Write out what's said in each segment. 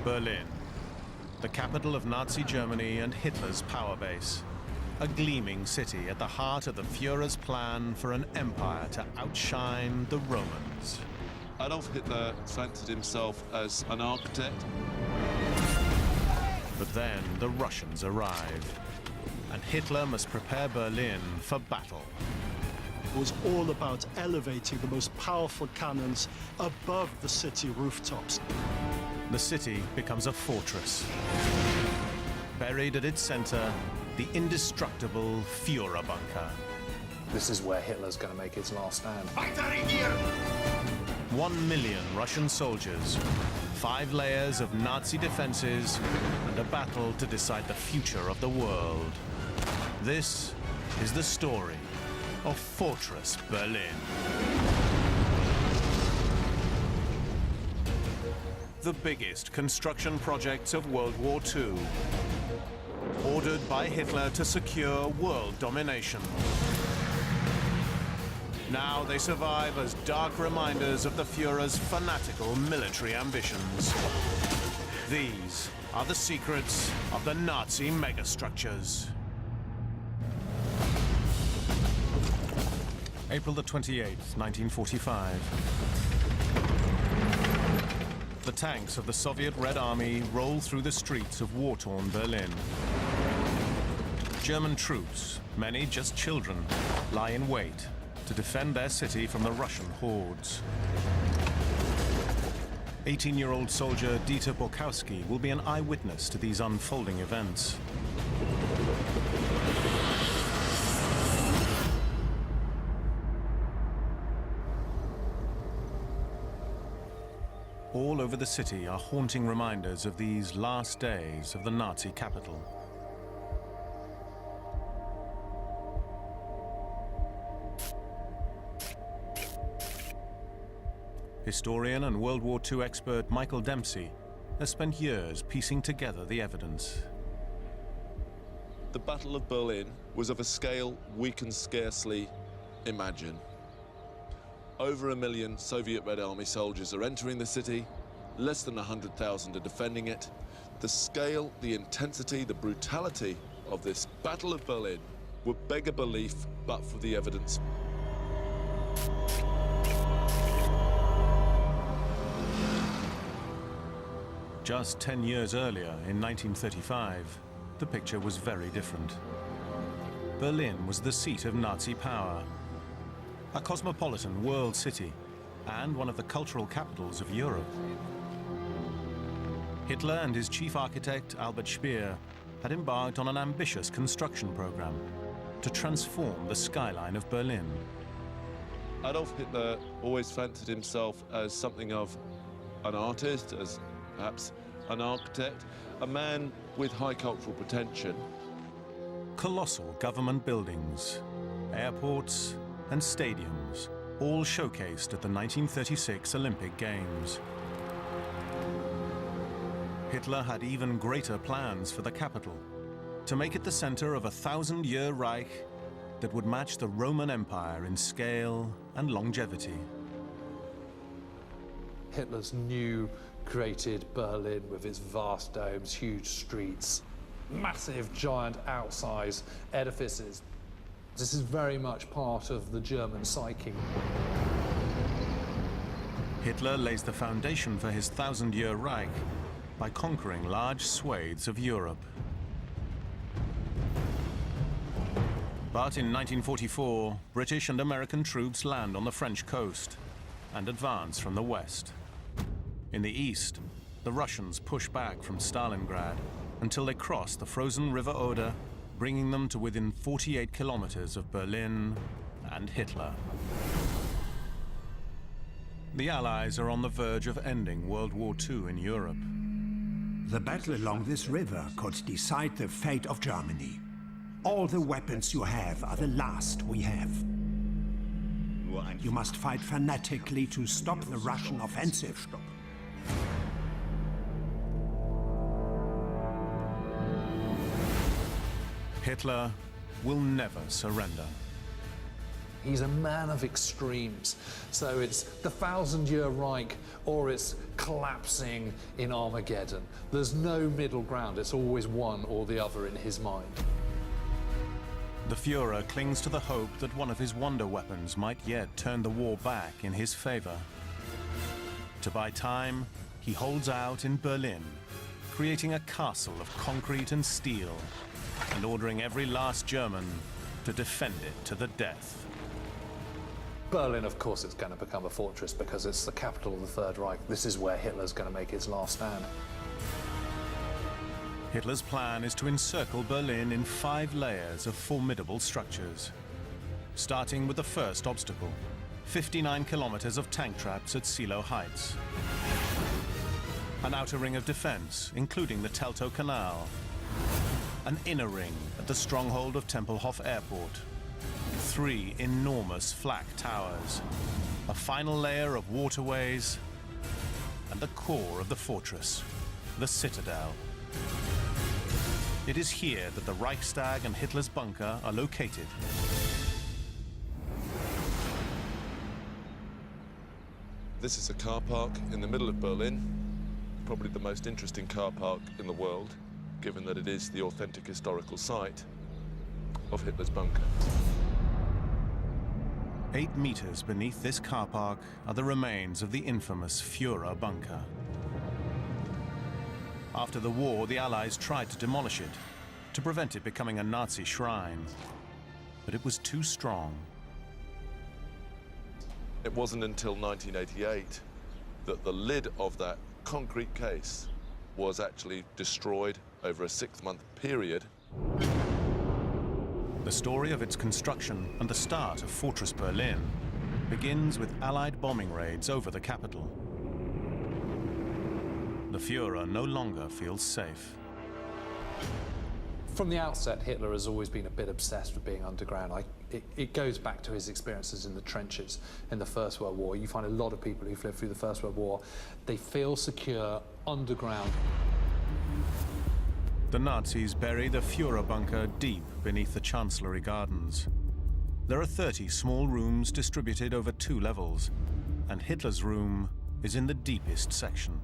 Berlin, the capital of Nazi Germany and Hitler's power base. A gleaming city at the heart of the Führer's plan for an empire to outshine the Romans. Adolf Hitler fancied himself as an architect. But then the Russians arrive, and Hitler must prepare Berlin for battle. It was all about elevating the most powerful cannons above the city rooftops. The city becomes a fortress. Buried at its center, the indestructible Führer bunker. This is where Hitler's going to make his last stand. 1 million Russian soldiers, 5 layers of Nazi defenses, and a battle to decide the future of the world. This is the story of Fortress Berlin. The biggest construction projects of World War II. Ordered by Hitler to secure world domination. Now they survive as dark reminders of the Führer's fanatical military ambitions. These are the secrets of the Nazi megastructures. April the 28th, 1945. The tanks of the Soviet Red Army roll through the streets of war-torn Berlin. German troops, many just children, lie in wait to defend their city from the Russian hordes. 18-year-old soldier Dieter Borkowski will be an eyewitness to these unfolding events. All over the city are haunting reminders of these last days of the Nazi capital. Historian and World War II expert Michael Dempsey has spent years piecing together the evidence. The Battle of Berlin was of a scale we can scarcely imagine. Over 1 million Soviet Red Army soldiers are entering the city, less than 100,000 are defending it. The scale, the intensity, the brutality of this Battle of Berlin would beg a belief but for the evidence. Just 10 years earlier, in 1935, the picture was very different. Berlin was the seat of Nazi power, a cosmopolitan world city, and one of the cultural capitals of Europe. Hitler and his chief architect, Albert Speer, had embarked on an ambitious construction program to transform the skyline of Berlin. Adolf Hitler always fancied himself as something of an artist, as perhaps an architect, a man with high cultural pretension. Colossal government buildings, airports, and stadiums, all showcased at the 1936 Olympic Games. Hitler had even greater plans for the capital, to make it the center of a 1,000-year Reich that would match the Roman Empire in scale and longevity. Hitler's new created Berlin with its vast domes, huge streets, massive, giant, outsized edifices. This is very much part of the German psyche. Hitler lays the foundation for his 1,000-year Reich by conquering large swathes of Europe. But in 1944, British and American troops land on the French coast and advance from the west. In the east, the Russians push back from Stalingrad until they cross the frozen River Oder, bringing them to within 48 kilometers of Berlin and Hitler. The Allies are on the verge of ending World War II in Europe. The battle along this river could decide the fate of Germany. All the weapons you have are the last we have. You must fight fanatically to stop the Russian offensive. Hitler will never surrender. He's a man of extremes. So it's the 1,000-year Reich or it's collapsing in Armageddon. There's no middle ground. It's always one or the other in his mind. The Führer clings to the hope that one of his wonder weapons might yet turn the war back in his favor. To buy time, he holds out in Berlin, creating a castle of concrete and steel, and ordering every last German to defend it to the death. Berlin, of course, it's going to become a fortress because it's the capital of the Third Reich. This is where Hitler's going to make his last stand. Hitler's plan is to encircle Berlin in 5 layers of formidable structures, starting with the first obstacle, 59 kilometers of tank traps at Silo Heights. An outer ring of defense, including the Teltow Canal. An inner ring at the stronghold of Tempelhof Airport. 3 enormous flak towers. A final layer of waterways. And the core of the fortress, the citadel. It is here that the Reichstag and Hitler's bunker are located. This is a car park in the middle of Berlin, probably the most interesting car park in the world, given that it is the authentic historical site of Hitler's bunker. 8 meters beneath this car park are the remains of the infamous Führer bunker. After the war, the Allies tried to demolish it, to prevent it becoming a Nazi shrine. But it was too strong. It wasn't until 1988 that the lid of that concrete case was actually destroyed over a 6-month period. The story of its construction and the start of Fortress Berlin begins with Allied bombing raids over the capital. The Führer no longer feels safe. From the outset, Hitler has always been a bit obsessed with being underground. It goes back to his experiences in the trenches in the First World War. You find a lot of people who've lived through the First World War, they feel secure underground. The Nazis bury the Führer bunker deep beneath the Chancellery Gardens. There are 30 small rooms distributed over 2 levels, and Hitler's room is in the deepest section,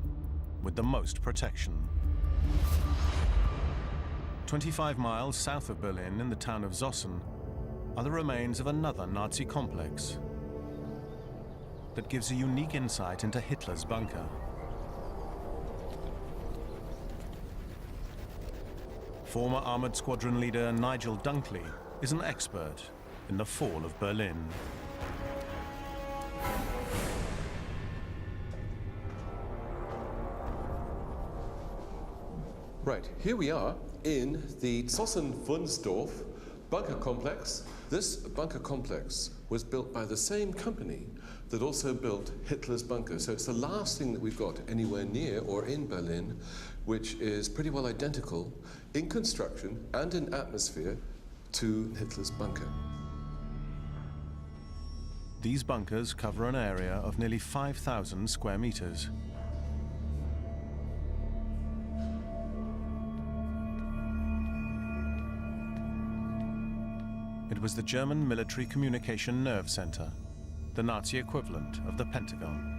with the most protection. 25 miles south of Berlin, in the town of Zossen, are the remains of another Nazi complex that gives a unique insight into Hitler's bunker. Former Armored Squadron leader Nigel Dunkley is an expert in the fall of Berlin. Right, here we are in the Zossen-Wunsdorf bunker complex. This bunker complex was built by the same company that also built Hitler's bunker. So it's the last thing that we've got anywhere near or in Berlin, which is pretty well identical in construction and in atmosphere to Hitler's bunker. These bunkers cover an area of nearly 5,000 square meters. It was the German military communication nerve center, the Nazi equivalent of the Pentagon.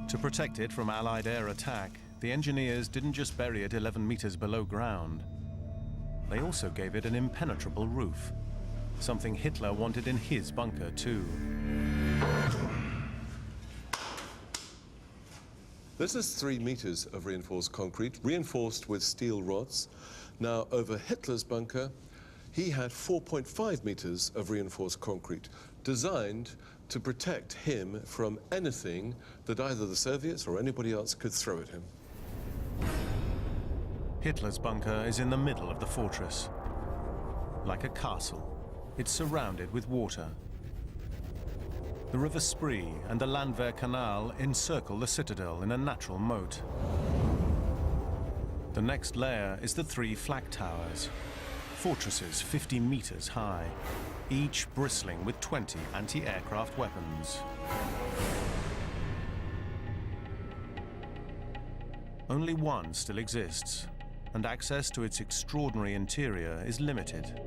To protect it from Allied air attack, the engineers didn't just bury it 11 meters below ground. They also gave it an impenetrable roof, something Hitler wanted in his bunker too. This is 3 meters of reinforced concrete, reinforced with steel rods. Now, over Hitler's bunker, he had 4.5 meters of reinforced concrete, designed to protect him from anything that either the Soviets or anybody else could throw at him. Hitler's bunker is in the middle of the fortress. Like a castle, it's surrounded with water. The River Spree and the Landwehr Canal encircle the citadel in a natural moat. The next layer is the 3 flak towers, fortresses 50 meters high, each bristling with 20 anti-aircraft weapons. Only one still exists, and access to its extraordinary interior is limited.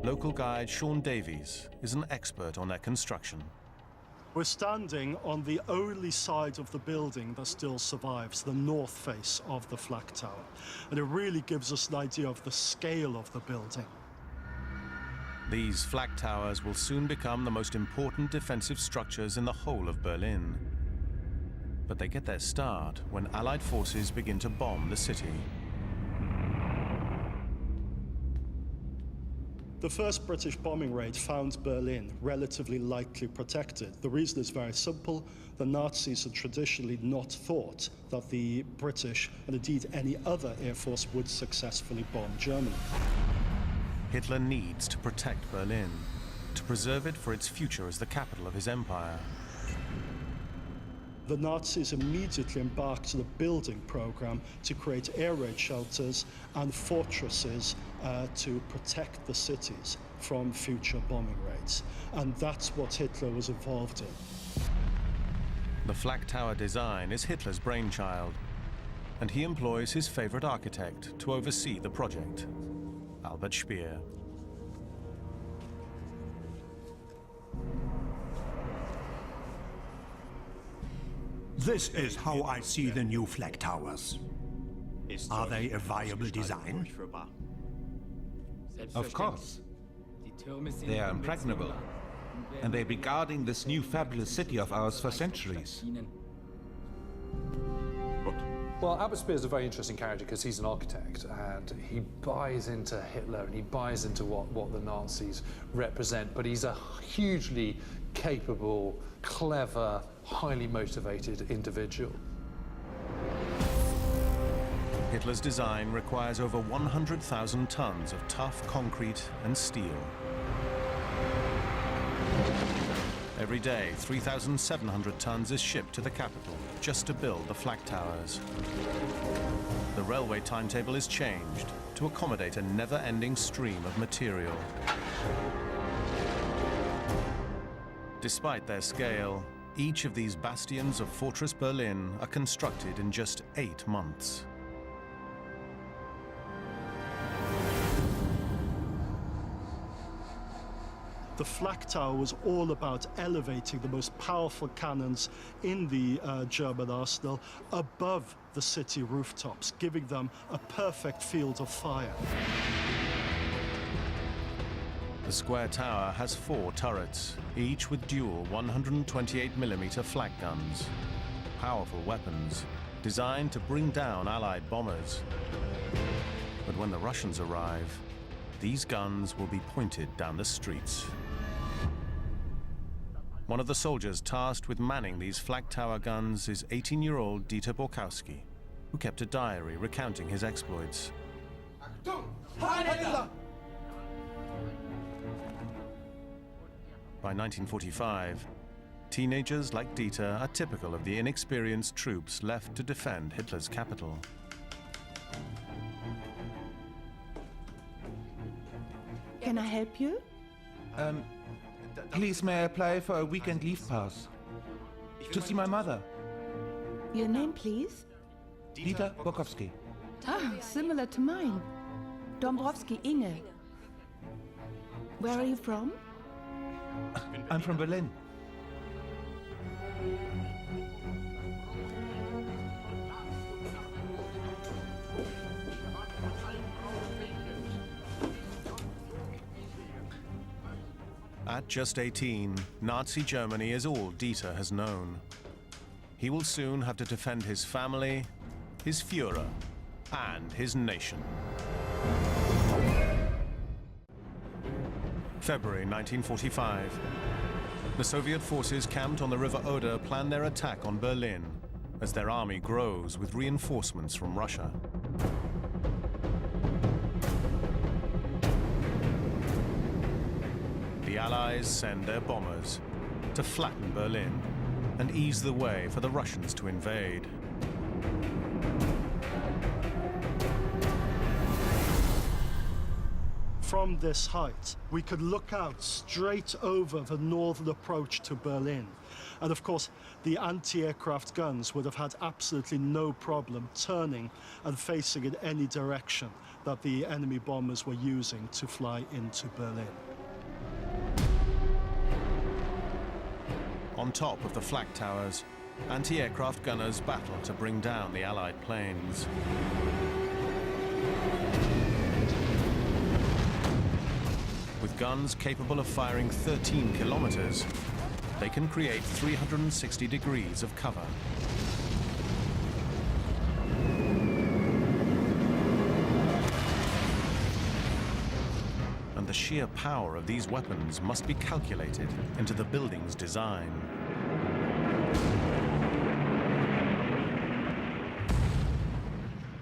local guide Sean Davies is an expert on their construction. We're standing on the only side of the building that still survives, the north face of the flak tower. And it really gives us an idea of the scale of the building. These flak towers will soon become the most important defensive structures in the whole of Berlin. But they get their start when Allied forces begin to bomb the city. The first British bombing raid found Berlin relatively lightly protected. The reason is very simple. The Nazis had traditionally not thought that the British, and indeed any other air force, would successfully bomb Germany. Hitler needs to protect Berlin, to preserve it for its future as the capital of his empire. The Nazis immediately embarked on a building program to create air raid shelters and fortresses to protect the cities from future bombing raids. And that's what Hitler was involved in. The flak tower design is Hitler's brainchild, and he employs his favorite architect to oversee the project, Albert Speer. This is how I see the new flak towers. Are they a viable design? Of course. They are impregnable, and they'll be guarding this new fabulous city of ours for centuries. Well, Albert Speer is a very interesting character because he's an architect and he buys into Hitler and he buys into what the Nazis represent, but he's a hugely capable, clever, highly motivated individual. Hitler's design requires over 100,000 tons of tough concrete and steel. Every day, 3,700 tons is shipped to the capital just to build the flak towers. The railway timetable is changed to accommodate a never-ending stream of material. Despite their scale, each of these bastions of Fortress Berlin are constructed in just 8 months. The flak tower was all about elevating the most powerful cannons in the German arsenal above the city rooftops, giving them a perfect field of fire. The square tower has 4 turrets, each with dual 128mm flak guns. Powerful weapons, designed to bring down Allied bombers. But when the Russians arrive, these guns will be pointed down the streets. One of the soldiers tasked with manning these flak tower guns is 18-year-old Dieter Borkowski, who kept a diary recounting his exploits. By 1945, teenagers like Dieter are typical of the inexperienced troops left to defend Hitler's capital. Can I help you? Please, may I apply for a weekend leave pass? To see my mother, Your name, please? Dieter Borkowski. Ah, similar to mine. Dombrowski Inge. Where are you from? I'm from Berlin. At just 18, Nazi Germany is all Dieter has known. He will soon have to defend his family, his Führer, and his nation. February 1945. The Soviet forces camped on the River Oder plan their attack on Berlin as their army grows with reinforcements from Russia. The Allies send their bombers to flatten Berlin and ease the way for the Russians to invade. From this height, we could look out straight over the northern approach to Berlin. And of course, the anti-aircraft guns would have had absolutely no problem turning and facing in any direction that the enemy bombers were using to fly into Berlin. On top of the flak towers, anti-aircraft gunners battle to bring down the Allied planes. With guns capable of firing 13 kilometers, they can create 360 degrees of cover. And the sheer power of these weapons must be calculated into the building's design.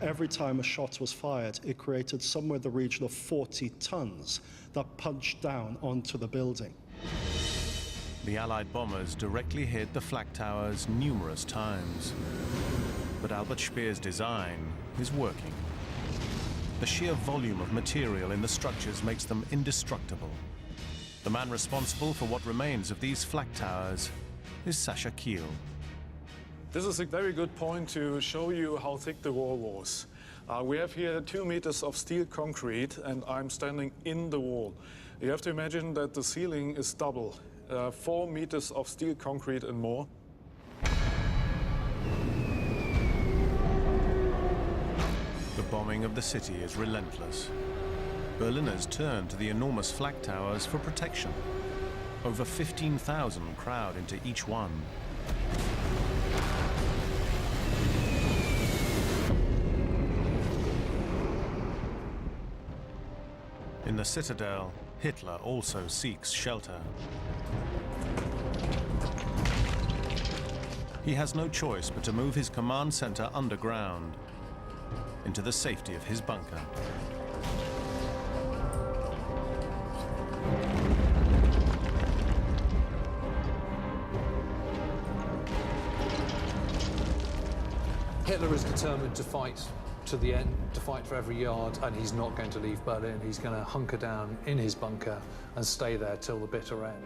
Every time a shot was fired, it created somewhere in the region of 40 tons that punched down onto the building. The Allied bombers directly hit the flak towers numerous times. But Albert Speer's design is working. The sheer volume of material in the structures makes them indestructible. The man responsible for what remains of these flak towers is Sascha Kiel. This is a very good point to show you how thick the wall was. We have here 2 meters of steel concrete, and I'm standing in the wall. You have to imagine that the ceiling is double, 4 meters of steel concrete and more. The bombing of the city is relentless. Berliners turn to the enormous flak towers for protection. Over 15,000 crowd into each one. In the citadel, Hitler also seeks shelter. He has no choice but to move his command center underground into the safety of his bunker. Hitler is determined to fight to the end, to fight for every yard, and he's not going to leave Berlin. He's going to hunker down in his bunker and stay there till the bitter end.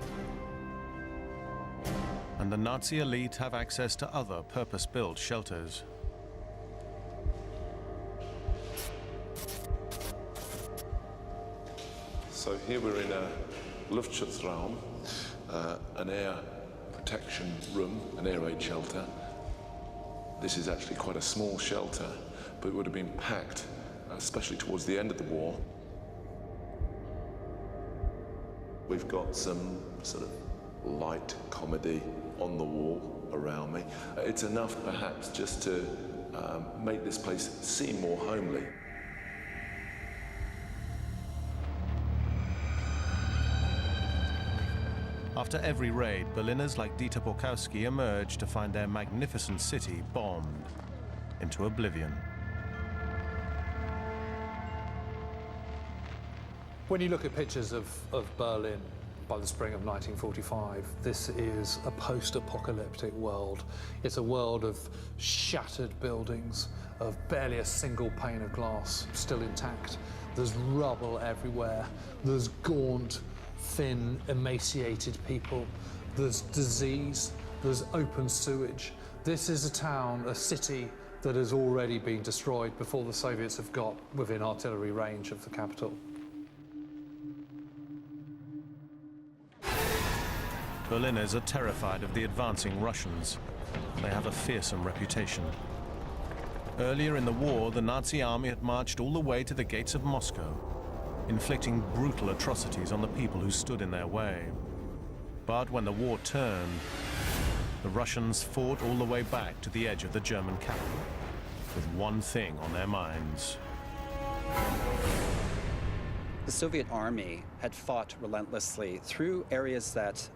And the Nazi elite have access to other purpose-built shelters. So here we're in a Luftschutzraum, an air protection room, an air raid shelter. This is actually quite a small shelter, but it would have been packed, especially towards the end of the war. We've got some sort of light comedy on the wall around me. It's enough, perhaps, just to make this place seem more homely. After every raid, Berliners like Dieter Borkowski emerge to find their magnificent city bombed into oblivion. When you look at pictures of Berlin by the spring of 1945, this is a post-apocalyptic world. It's a world of shattered buildings, of barely a single pane of glass still intact. There's rubble everywhere. There's gaunt, thin, emaciated people. There's disease. There's open sewage. This is a town, a city, that has already been destroyed before the Soviets have got within artillery range of the capital. Berliners are terrified of the advancing Russians. They have a fearsome reputation. Earlier in the war, the Nazi army had marched all the way to the gates of Moscow, inflicting brutal atrocities on the people who stood in their way. But when the war turned, the Russians fought all the way back to the edge of the German capital, with one thing on their minds. The Soviet army had fought relentlessly through areas that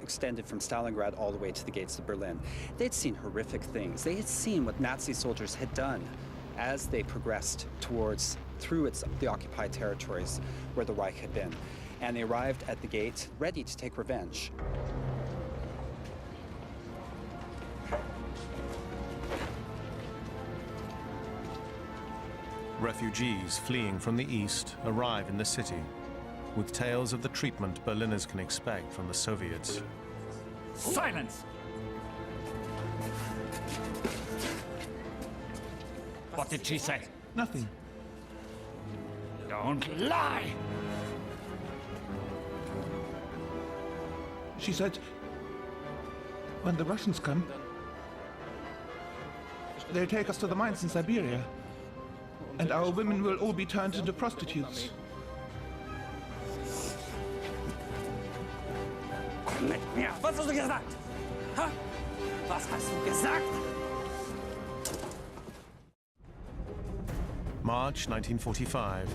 extended from Stalingrad all the way to the gates of Berlin. They'd seen horrific things. They had seen what Nazi soldiers had done as they progressed through the occupied territories where the Reich had been. And they arrived at the gate ready to take revenge. Refugees fleeing from the east arrive in the city, with tales of the treatment Berliners can expect from the Soviets. Silence! What did she say? Nothing. Don't lie! She said, when the Russians come, they'll take us to the mines in Siberia, and our women will all be turned into prostitutes. Komm mit mir! Was hast du gesagt? Ha? Was hast du gesagt? March 1945.